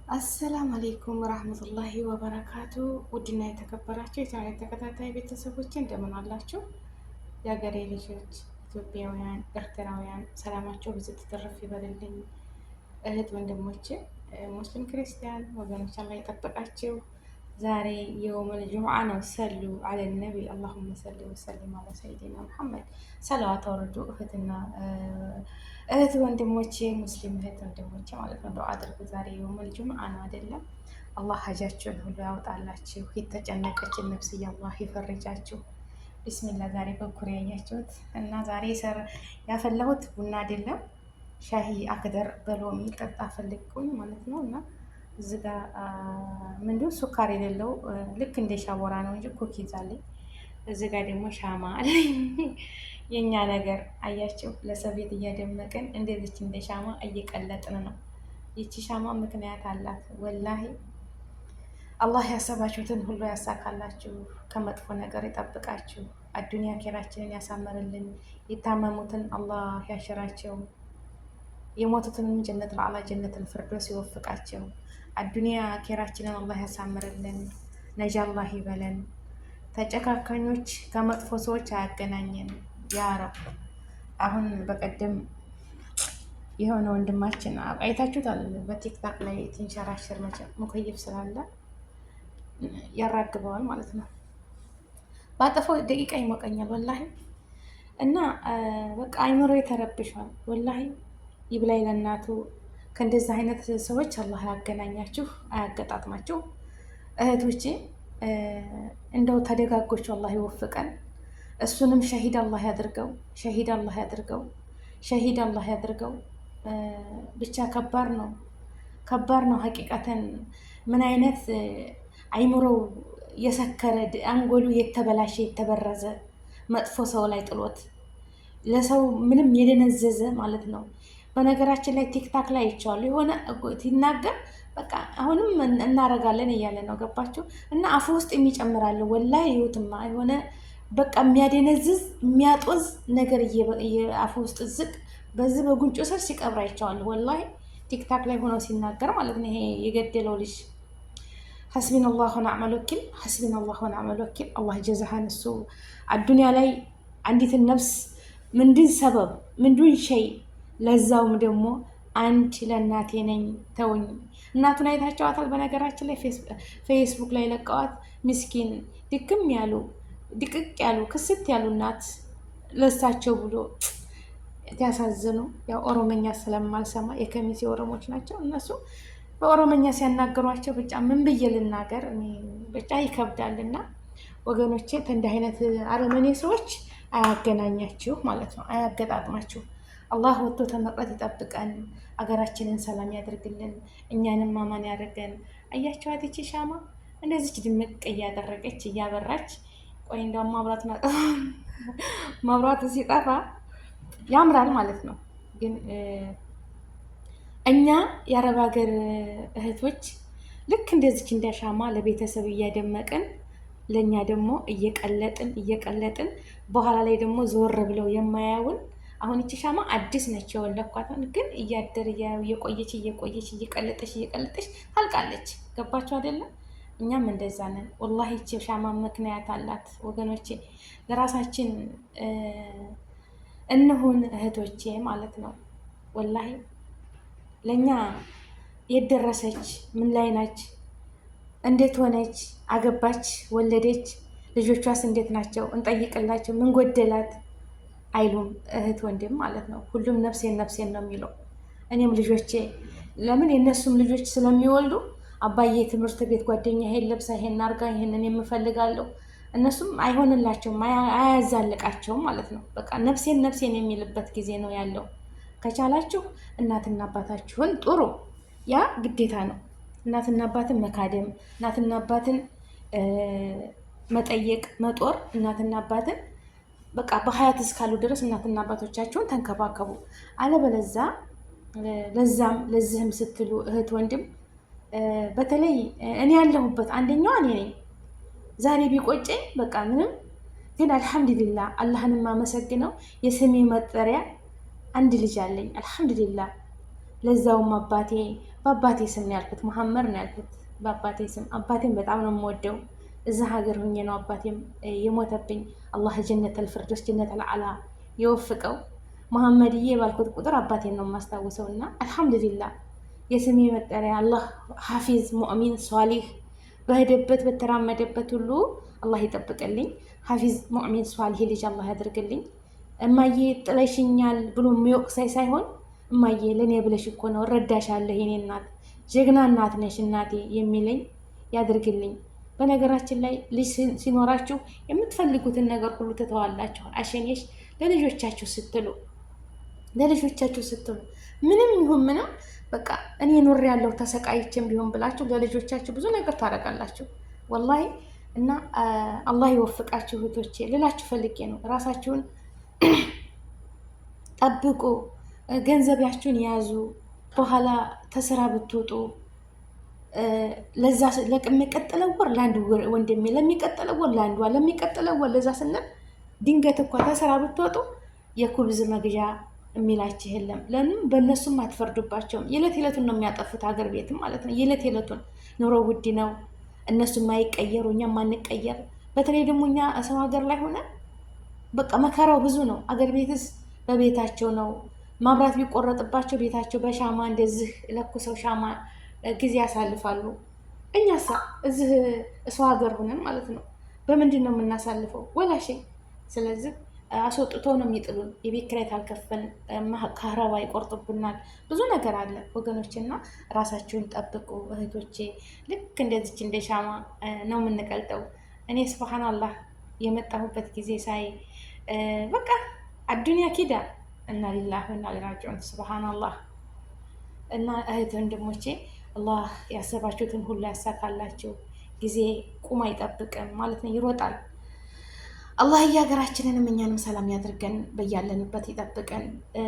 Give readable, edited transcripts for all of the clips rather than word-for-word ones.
አሰላም አሌይኩም ረህመቱላሂ ወበረካቱ። ውድና የተከበራችሁ የቻናሌ ተከታታይ ቤተሰቦች እንደምን አላችሁ? የሀገሬ ልጆች ኢትዮጵያውያን፣ ኤርትራውያን ሰላማቸው ብዙ ትትርፍ ይበልልኝ። እህት ወንድሞች፣ ሙስሊም ክርስቲያን ወገኖች አላህ ይጠብቃችሁ። ዛሬ የውመል ጁምዓ ነው። ሰሉ አለ ነቢ አላሁመ ሰሊ ወሰሊም አላ ሰይዲና ሙሐመድ። ሰለዋት አውርዱ እህት ወንድሞቼ፣ ሙስሊም እህት ወንድሞቼ ማለት ነው። ዱዓ አድርጉ። ዛሬ የውመል ጁምዓ ነው አይደለም? አላህ ሀጃችሁን ሁሉ ያውጣላችሁ። የተጨነቀችን ነፍስያ አላህ ይፈርጃችሁ። ቢስሚላ። ዛሬ በኩር ያያችሁት እና ዛሬ ያፈላሁት ቡና አይደለም ሻሂ አክደር በሎሚ ጠጣ ፈልግኩኝ ማለት ነው። እና እዚህ ጋ ምንድን ሱካር የሌለው ልክ እንደ ሻቦራ ነው እንጂ ኩኪዝ አለኝ። እዚህ ጋ ደግሞ ሻማ አለኝ። የእኛ ነገር አያችሁ፣ ለሰው ቤት እያደመቅን እንደዚች እንደ ሻማ እየቀለጥን ነው። ይቺ ሻማ ምክንያት አላት። ወላሂ አላህ ያሰባችሁትን ሁሉ ያሳካላችሁ፣ ከመጥፎ ነገር ይጠብቃችሁ፣ አዱንያ ኬራችንን ያሳምርልን፣ የታመሙትን አላህ ያሽራቸው፣ የሞቱትንም ጀነት ለአላ ጀነትን ፍርዶስ ይወፍቃቸው። አዱንያ ኬራችንን አላህ ያሳምርልን፣ ነጃ አላህ ይበለን። ተጨካካኞች ከመጥፎ ሰዎች አያገናኘን ያ ረብ። አሁን በቀደም የሆነ ወንድማችን አይታችሁታል፣ በቲክታክ ላይ ትንሸራሸር ሙከይፍ ስላለ ያራግበዋል ማለት ነው። ባጠፈው ደቂቃ ይሞቀኛል ወላሂ። እና በቃ አይምሮ የተረብሿል ወላሂ። ይብላይ ለእናቱ። ከእንደዚህ አይነት ሰዎች አላህ ያገናኛችሁ፣ አያገጣጥማችሁ እህቶቼ። እንደው ተደጋጎቹ አላህ ይወፍቀን። እሱንም ሸሂድ አላህ ያድርገው፣ ሸሂድ አላህ ያድርገው፣ ሸሂድ አላህ ያድርገው። ብቻ ከባድ ነው፣ ከባድ ነው ሀቂቀተን። ምን አይነት አይምሮው የሰከረ አንጎሉ የተበላሸ የተበረዘ መጥፎ ሰው ላይ ጥሎት ለሰው ምንም የደነዘዘ ማለት ነው። በነገራችን ላይ ቲክታክ ላይ ይቸዋሉ የሆነ ሲናገር በቃ አሁንም እናረጋለን እያለ ነው። ገባችሁ? እና አፉ ውስጥ የሚጨምራለ ወላሂ ይሁትማ የሆነ በቃ የሚያደነዝዝ የሚያጦዝ ነገር አፉ ውስጥ ዝቅ በዚህ በጉንጮ ስር ሲቀብር አይቼዋለሁ ወላሂ ቲክታክ ላይ ሆኖ ሲናገር ማለት ነው። ይሄ የገደለው ልጅ ሐስቢና አላህ ወኒዕመል ወኪል፣ ሐስቢና አላህ ወኒዕመል ወኪል። አላህ ጀዛሃን። እሱ አዱንያ ላይ አንዲትን ነፍስ ምንድን ሰበብ ምንድን ሸይ ለዛውም ደግሞ አንድ ለእናቴ ነኝ ተውኝ። እናቱን አይታቸዋታል። በነገራችን ላይ ፌስቡክ ላይ ለቀዋት ምስኪን ድክም ያሉ ድቅቅ ያሉ ክስት ያሉ እናት ለሳቸው ብሎ ያሳዝኑ። ያው ኦሮመኛ ስለማልሰማ የከሚሴ ኦሮሞች ናቸው እነሱ በኦሮመኛ ሲያናገሯቸው ብቻ ምን ብዬ ልናገር? ብቻ ይከብዳልና ወገኖቼ፣ ከእንዲህ አይነት አረመኔ ሰዎች አያገናኛችሁ ማለት ነው፣ አያገጣጥማችሁ። አላህ ወጥቶ ተመቅረት ይጠብቀን፣ አገራችንን ሰላም ያደርግልን፣ እኛንም ማማን ያደርገን። አያችኋት ይቺ ሻማ እንደዚች ድምቅ እያደረገች እያበራች። ቆይ እንደውም መብራቱ ሲጠፋ ያምራል ማለት ነው። ግን እኛ የአረብ ሀገር እህቶች ልክ እንደዚች እንደ ሻማ ለቤተሰብ እያደመቅን ለእኛ ደግሞ እየቀለጥን በኋላ ላይ ደግሞ ዞር ብለው የማያውን። አሁን ይቺ ሻማ አዲስ ነች የወለኳትን፣ ግን እያደር እየቆየች እየቀለጠች ታልቃለች። ገባችሁ አይደለም? እኛም እንደዛ ነን ወላሂ። ይቺ ሻማ ምክንያት አላት ወገኖቼ። ለራሳችን እንሁን እህቶቼ ማለት ነው ወላሂ። ለእኛ የደረሰች ምን ላይ ናች? እንዴት ሆነች? አገባች? ወለደች? ልጆቿስ እንዴት ናቸው? እንጠይቅላቸው። ምን ጎደላት አይሉም እህት ወንድም ማለት ነው። ሁሉም ነፍሴን ነው የሚለው። እኔም ልጆቼ ለምን የእነሱም ልጆች ስለሚወልዱ አባዬ ትምህርት ቤት ጓደኛ ይሄን ለብሳ ይሄን አርጋ ይሄንን የምፈልጋለሁ። እነሱም አይሆንላቸውም፣ አያዛልቃቸውም ማለት ነው። በቃ ነፍሴን የሚልበት ጊዜ ነው ያለው። ከቻላችሁ እናትና አባታችሁን ጥሩ፣ ያ ግዴታ ነው። እናትና አባትን መካደም፣ እናትና አባትን መጠየቅ፣ መጦር፣ እናትና አባትን በቃ በሀያት እስካሉ ድረስ እናትና አባቶቻችሁን ተንከባከቡ። አለበለዛ ለዚህም ስትሉ እህት ወንድም፣ በተለይ እኔ ያለሁበት አንደኛዋ እኔ ነኝ። ዛሬ ቢቆጨኝ በቃ ምንም፣ ግን አልሐምዱሊላህ አላህን የማመሰግነው የስሜ መጠሪያ አንድ ልጅ አለኝ። አልሐምዱሊላህ ለዛውም በአባቴ ስም ነው ያልኩት፣ መሐመድ ነው ያልኩት በአባቴ ስም። አባቴም በጣም ነው የምወደው። እዛ ሀገር ሁኜ ነው አባቴም የሞተብኝ። አላህ ጀነተል ፊርደውስ ጀነተል አዕላ የወፍቀው። መሐመድዬ ባልኩት ቁጥር አባቴን ነው የማስታውሰው። እና አልሐምዱሊላህ የስሜ መጠሪያ አላህ ሐፊዝ ሙእሚን ሷሊህ በሄደበት በተራመደበት ሁሉ አላህ ይጠብቅልኝ። ሐፊዝ ሙእሚን ሷሊህ ልጅ አላህ ያድርግልኝ። እማዬ ጥለሽኛል ብሎ የሚወቅሳይ ሳይሆን እማዬ ለእኔ ብለሽ እኮ ነው እረዳሻለሁ፣ የኔ እናት ጀግና እናት ነሽ እናቴ የሚለኝ ያድርግልኝ። በነገራችን ላይ ልጅ ሲኖራችሁ የምትፈልጉትን ነገር ሁሉ ትተዋላችሁ። አሸኔሽ ለልጆቻችሁ ስትሉ ምንም ይሁን ምንም በቃ እኔ ኖር ያለው ተሰቃይቼም ቢሆን ብላችሁ ለልጆቻችሁ ብዙ ነገር ታደርጋላችሁ ወላሂ። እና አላህ ይወፍቃችሁ እህቶቼ ልላችሁ ፈልጌ ነው። ራሳችሁን ጠብቁ፣ ገንዘባችሁን ያዙ። በኋላ ተስራ ብትወጡ ለዛ ለሚቀጥለው ወር ለአንድ ወንድሜ፣ ለሚቀጥለው ወር ለአንዷ፣ ለሚቀጥለው ወር ለዛ ስንል ድንገት እኳ ተስራ ብትወጡ የኩብዝ መግዣ የሚላችሁ የለም። ለምን በእነሱም አትፈርዱባቸውም። የዕለት ዕለቱን ነው የሚያጠፉት፣ ሀገር ቤትም ማለት ነው። የዕለት ዕለቱን ኑሮ ውድ ነው፣ እነሱም ማይቀየሩ እኛም ማንቀየር። በተለይ ደግሞ እኛ ሰው ሀገር ላይ ሆነ በቃ መከራው ብዙ ነው። አገር ቤትስ በቤታቸው ነው። ማብራት ቢቆረጥባቸው ቤታቸው በሻማ እንደዚህ ለኩሰው ሻማ ጊዜ ያሳልፋሉ። እኛሳ እዚህ ሰው ሀገር ሆነን ማለት ነው በምንድን ነው የምናሳልፈው? ወላሽ ስለዚህ አስወጥቶ ነው የሚጥሉን። የቤት ኪራይ ካልከፈልን ካህረባ ይቆርጡብናል። ብዙ ነገር አለ ወገኖች፣ እና ራሳችሁን ጠብቁ እህቶቼ። ልክ እንደዚች እንደ ሻማ ነው የምንቀልጠው። እኔ ስብሓናላህ የመጣሁበት ጊዜ ሳይ በቃ አዱንያ ኪዳ እና ሊላህ እና ሊራጅዑን ስብሓናላህ። እና እህት ወንድሞቼ አላህ ያሰባችሁትን ሁሉ ያሳካላችሁ። ጊዜ ቁም አይጠብቅም ማለት ነው፣ ይሮጣል። አላህ የሀገራችንንም እኛንም ሰላም ያድርገን፣ በያለንበት ይጠብቀን።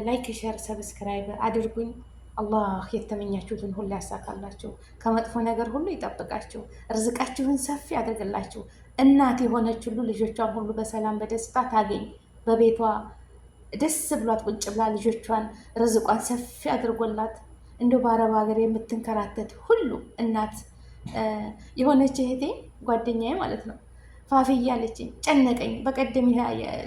ላይክ፣ ሸር፣ ሰብስክራይብ አድርጉኝ። አላህ የተመኛችሁትን ሁሉ ያሳካላችሁ፣ ከመጥፎ ነገር ሁሉ ይጠብቃችሁ፣ ርዝቃችሁን ሰፊ ያድርግላችሁ። እናት የሆነች ሁሉ ልጆቿን ሁሉ በሰላም በደስታ ታገኝ። በቤቷ ደስ ብሏት ቁጭ ብላ ልጆቿን ርዝቋን ሰፊ አድርጎላት እንደው በአረብ ሀገር የምትንከራተት ሁሉ እናት የሆነች እህቴ ጓደኛዬ ማለት ነው ፋፍያ አለችኝ። ጨነቀኝ በቀደም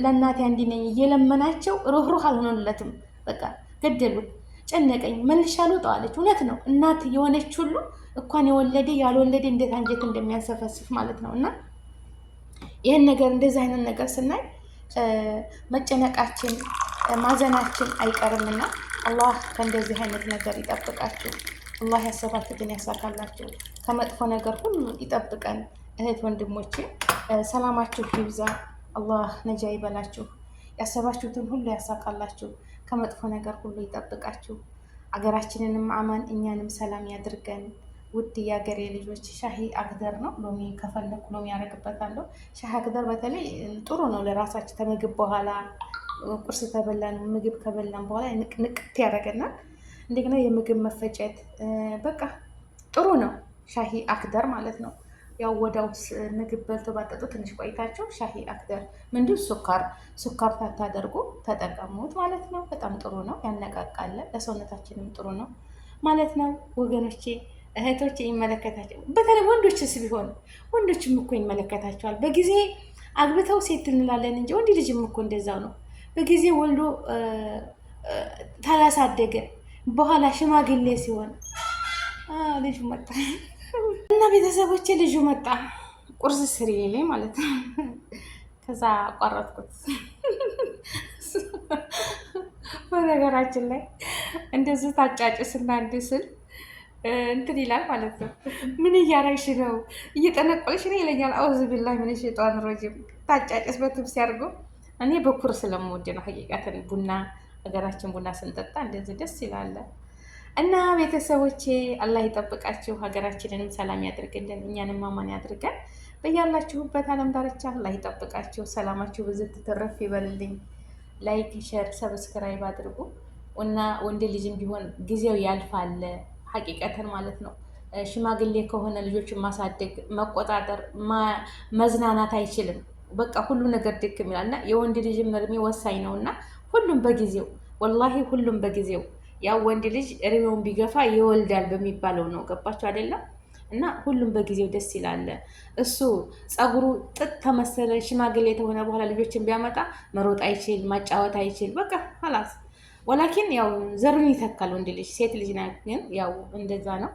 ለእናቴ አንዲ ነኝ እየለመናቸው ሩህሩህ አልሆነለትም፣ በቃ ገደሉት። ጨነቀኝ መልሻ ልውጠው አለች። እውነት ነው። እናት የሆነች ሁሉ እንኳን የወለደ ያልወለደ እንዴት አንጀት እንደሚያንሰፈስፍ ማለት ነው። እና ይህን ነገር እንደዚህ አይነት ነገር ስናይ መጨነቃችን ማዘናችን አይቀርምና አላህ ከእንደዚህ አይነት ነገር ይጠብቃችሁ። አላህ ያሰባችሁትን ያሳካላችሁ፣ ከመጥፎ ነገር ሁሉ ይጠብቀን። እህት ወንድሞቼ ሰላማችሁ ይብዛ፣ አላህ ነጃ ይበላችሁ፣ ያሰባችሁትን ሁሉ ያሳካላችሁ፣ ከመጥፎ ነገር ሁሉ ይጠብቃችሁ። አገራችንንም አማን እኛንም ሰላም ያድርገን። ውድ የሀገሬ ልጆች ሻሂ አክደር ነው። ሎሚ ከፈለኩ ሎሚ ያደርግበታለሁ። ሻሂ አክደር በተለይ ጥሩ ነው ለራሳችን። ከምግብ በኋላ ቁርስ ተበላን ምግብ ከበላን በኋላ ንቅንቅት ያደርገናል። እንደገና የምግብ መፈጨት በቃ ጥሩ ነው ሻሂ አክደር ማለት ነው። ያው ወዳው ምግብ በልቶ ባጠጡ ትንሽ ቆይታቸው ሻሂ አክደር ምንድን ሱካር ታታደርጉ ተጠቀሙት ማለት ነው። በጣም ጥሩ ነው፣ ያነቃቃል፣ ለሰውነታችንም ጥሩ ነው ማለት ነው ወገኖቼ። እህቶች ይመለከታቸው። በተለይ ወንዶችስ ቢሆን ወንዶችም እኮ ይመለከታቸዋል። በጊዜ አግብተው ሴት እንላለን እንጂ ወንድ ልጅም እኮ እንደዛው ነው። በጊዜ ወልዶ ታላሳደገ በኋላ ሽማግሌ ሲሆን ልጁ መጣ እና ቤተሰቦቼ ልጁ መጣ ቁርስ ስሪ ሌለኝ ማለት ነው። ከዛ አቋረጥኩት። በነገራችን ላይ እንደዚህ ታጫጭስና እንድስል እንትን ይላል ማለት ነው። ምን እያረግሽ ነው? እየጠነቆልሽ ነው ይለኛል። አውዝ ቢላሂ ምን ሸይጣን ረጂም። ታጫጭስ በትብስ ያድርገው። እኔ በኩር ስለምወድ ነው ሀቂቃትን። ቡና ሀገራችን ቡና ስንጠጣ እንደዚህ ደስ ይላል። እና ቤተሰቦቼ አላህ ይጠብቃችሁ፣ ሀገራችንንም ሰላም ያድርግልን፣ እኛንም አማን ያድርገን። በያላችሁበት ዓለም ዳርቻ አላህ ይጠብቃችሁ። ሰላማችሁ ብዝት ትርፍ ይበልልኝ። ላይክ፣ ሸር፣ ሰብስክራይብ አድርጉ እና ወንድ ልጅም ቢሆን ጊዜው ያልፋል ሀቂቀትን ማለት ነው። ሽማግሌ ከሆነ ልጆችን ማሳደግ መቆጣጠር መዝናናት አይችልም። በቃ ሁሉ ነገር ድክም ይላል እና የወንድ ልጅም እድሜ ወሳኝ ነው እና ሁሉም በጊዜው ወላሂ ሁሉም በጊዜው ያው ወንድ ልጅ እድሜውን ቢገፋ ይወልዳል በሚባለው ነው። ገባችሁ አይደለም? እና ሁሉም በጊዜው ደስ ይላል። እሱ ጸጉሩ ጥጥ ተመሰለ ሽማግሌ የተሆነ በኋላ ልጆችን ቢያመጣ መሮጥ አይችል፣ ማጫወት አይችል። በቃ ሀላስ ወላኪን ያው ዘሩን ይተካል ወንድ ልጅ። ሴት ልጅ ናት ግን ያው እንደዛ ነው።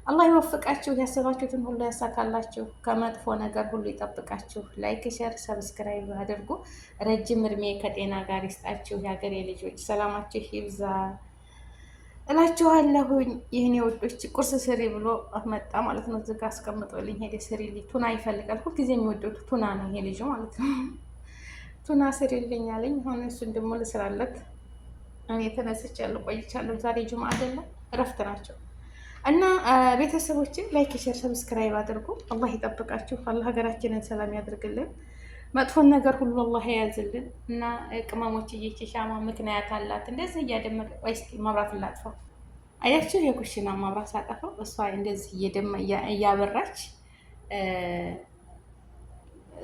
አላህ ይወፍቃችሁ፣ ያሰባችሁትን ሁሉ ያሳካላችሁ፣ ከመጥፎ ነገር ሁሉ ይጠብቃችሁ። ላይክ፣ ሼር፣ ሰብስክራይብ አድርጉ። ረጅም እድሜ ከጤና ጋር ይስጣችሁ። የሀገሬ ልጆች ሰላማችሁ ይብዛ እላችኋለሁኝ። ይህን የወዶች ቁርስ ስሪ ብሎ መጣ ማለት ነው። እዚህ ጋ አስቀምጦልኝ ሄደ። ስሪልኝ ቱና ይፈልጋል። ሁልጊዜ የሚወደው ቱና ነው ይሄ ልጅ ማለት ነው። ቱና ስሪልኝ አለኝ። አሁን እሱን ደግሞ ልስራለት። እኔ ተነስቻለሁ፣ ቆይቻለሁ። ዛሬ ጁምዓ አይደለም እረፍት ናቸው። እና ቤተሰቦችን ላይክ፣ ሼር፣ ሰብስክራይብ አድርጉ። አላህ ይጠብቃችሁ። አላህ ሀገራችንን ሰላም ያድርግልን። መጥፎን ነገር ሁሉ አላህ የያዝልን። እና ቅመሞች እየች ሻማ ምክንያት አላት እንደዚህ እያደመቀ ወይስ መብራት ላጥፋው? አያችሁ የኩሽና መብራት ሳጠፋው እሷ እንደዚህ እያበራች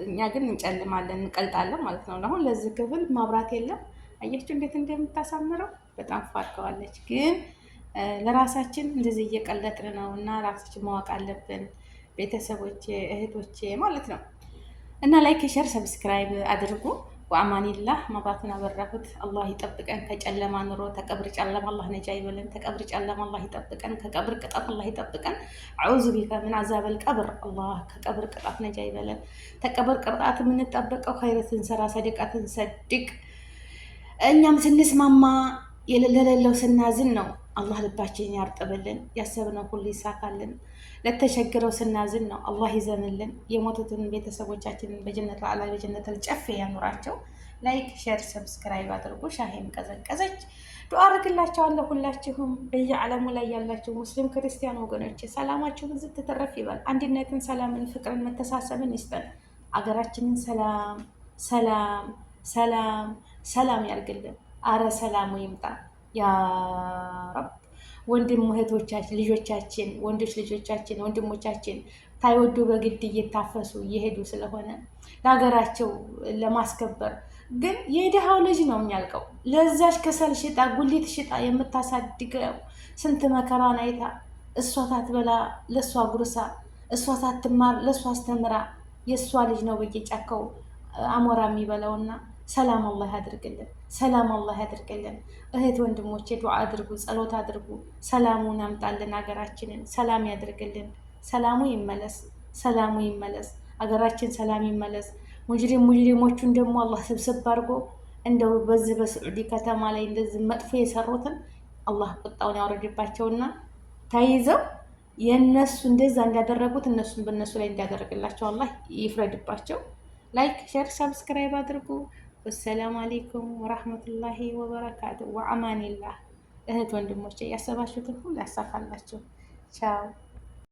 እኛ ግን እንጨልማለን እንቀልጣለን ማለት ነው። አሁን ለዚህ ክፍል መብራት የለም። አያችሁ እንዴት እንደምታሳምረው በጣም ፋርከዋለች። ግን ለራሳችን እንደዚህ እየቀለጥን ነው እና ራሳችን ማወቅ አለብን ቤተሰቦቼ፣ እህቶቼ ማለት ነው። እና ላይክ ሸር ሰብስክራይብ አድርጉ። ወአማኒላህ መብራቱን አበራሁት። አላህ ይጠብቀን ከጨለማ ኑሮ፣ ተቀብር ጨለማ አላህ ነጃ ይበለን። ተቀብር ጨለማ አላህ ይጠብቀን። ከቀብር ቅጣት አላህ ይጠብቀን። አዑዙ ቢከ ምን አዛበል ቀብር። አላህ ከቀብር ቅጣት ነጃ ይበለን። ተቀብር ቅጣት የምንጠበቀው ኸይረትን ሰራ፣ ሰደቃትን ሰድቅ። እኛም ስንስማማ ለሌለው ስናዝን ነው። አላህ ልባችን ያርጥብልን፣ ያሰብነው ሁሉ ይሳካልን። ለተቸግረው ስናዝን ነው። አላህ ይዘንልን። የሞቱትን ቤተሰቦቻችንን በጀነት አላ በጀነት ጨፌ ያኑራቸው። ላይክ ሼር ሰብስክራይብ አድርጉ። ሻሄም ቀዘቀዘች ዱዓ አድርግላቸዋለሁ። ሁላችሁም በየዓለሙ ላይ ያላችሁ ሙስሊም ክርስቲያን ወገኖች ሰላማችሁ ብዝት ትተረፍ ይበል። አንድነትን፣ ሰላምን፣ ፍቅርን፣ መተሳሰብን ይስጠን። አገራችንን ሰላም ሰላም ሰላም ሰላም ያርግልን። አረ ሰላሙ ይምጣ ያ ረብ። ወንድም እህቶቻችን፣ ልጆቻችን፣ ወንዶች ልጆቻችን፣ ወንድሞቻችን ታይወዱ በግድ እየታፈሱ እየሄዱ ስለሆነ ለሀገራቸው ለማስከበር ግን የድሃው ልጅ ነው የሚያልቀው። ለዛች ከሰል ሽጣ ጉሊት ሽጣ የምታሳድገው ስንት መከራን አይታ እሷ ታትበላ ለእሷ ጉርሳ፣ እሷ ታትማር ለእሷ አስተምራ የእሷ ልጅ ነው በየጫካው አሞራ የሚበላውና ሰላም አላህ ያድርግልን። ሰላም አላህ ያድርግልን። እህት ወንድሞቼ ዱዓ አድርጉ፣ ጸሎት አድርጉ። ሰላሙን ያምጣልን፣ ሀገራችንን ሰላም ያድርግልን። ሰላሙ ይመለስ፣ ሰላሙ ይመለስ፣ ሀገራችን ሰላም ይመለስ። ሙጅሪሞቹን ደግሞ አላህ ስብስብ አድርጎ እንደው በዚህ በስዑዲ ከተማ ላይ እንደዚህ መጥፎ የሰሩትን አላህ ቁጣውን ያወርድባቸውና ተይዘው የነሱ እንደዛ እንዳደረጉት እነሱን በእነሱ ላይ እንዲያደርግላቸው አላህ ይፍረድባቸው። ላይክ ሼር ሰብስክራይብ አድርጉ። ወሰላሙ አሌይኩም ወራህመቱላሂ ወበረካቱ። ወአማኒላህ። እህት ወንድሞቼ ያሰባችሁትን ሁሉ ያሳካላችሁ። ቻው